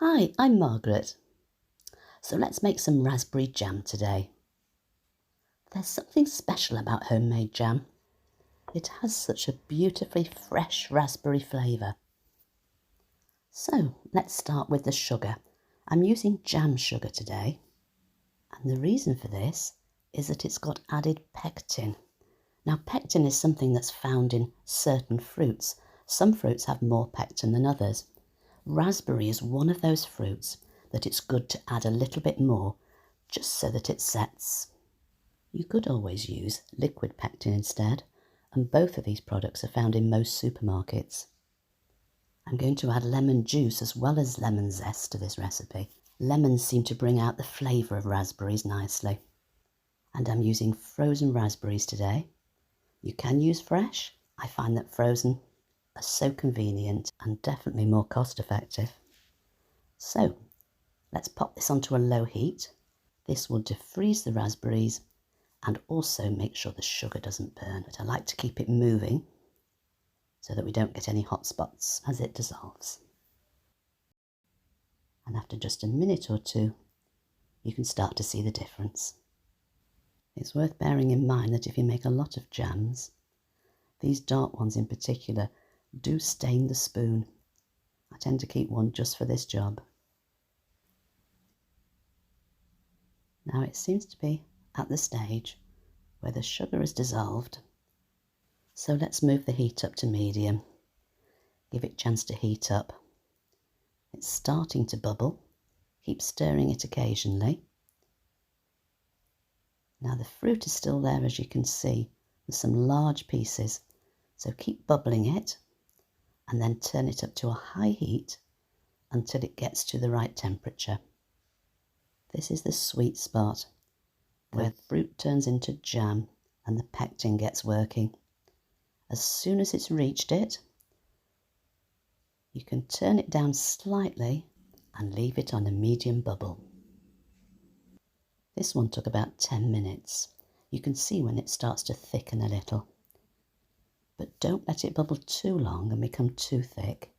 Hi, I'm Margaret. So let's make some raspberry jam today. There's something special about homemade jam. It has such a beautifully fresh raspberry flavour. So let's start with the sugar. I'm using jam sugar today. And the reason for this is that it's got added pectin. Now pectin is something that's found in certain fruits. Some fruits have more pectin than others. Raspberry is one of those fruits that it's good to add a little bit more, just so that it sets. You could always use liquid pectin instead, and both of these products are found in most supermarkets. I'm going to add lemon juice as well as lemon zest to this recipe. Lemons seem to bring out the flavour of raspberries nicely. And I'm using frozen raspberries today. You can use fresh. I find that frozen are so convenient and definitely more cost effective. So let's pop this onto a low heat. This will defreeze the raspberries and also make sure the sugar doesn't burn. But I like to keep it moving so that we don't get any hot spots as it dissolves. And after just a minute or two, you can start to see the difference. It's worth bearing in mind that if you make a lot of jams, these dark ones in particular do stain the spoon. I tend to keep one just for this job. Now it seems to be at the stage where the sugar is dissolved. So let's move the heat up to medium. Give it a chance to heat up. It's starting to bubble. Keep stirring it occasionally. Now the fruit is still there, as you can see. There's some large pieces. So keep bubbling it and then turn it up to a high heat until it gets to the right temperature. This is the sweet spot where the fruit turns into jam and the pectin gets working. As soon as it's reached it, you can turn it down slightly and leave it on a medium bubble. This one took about 10 minutes. You can see when it starts to thicken a little. But don't let it bubble too long and become too thick,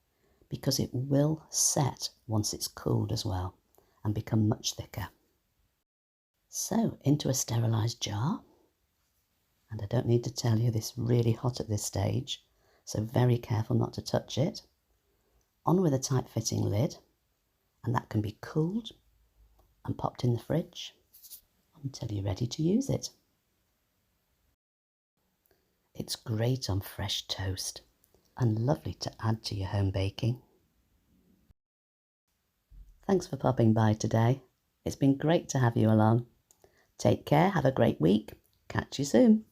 because it will set once it's cooled as well and become much thicker. So into a sterilised jar. And I don't need to tell you, this is really hot at this stage, so very careful not to touch it. On with a tight fitting lid, and that can be cooled and popped in the fridge until you're ready to use it. It's great on fresh toast and lovely to add to your home baking. Thanks for popping by today. It's been great to have you along. Take care, have a great week. Catch you soon.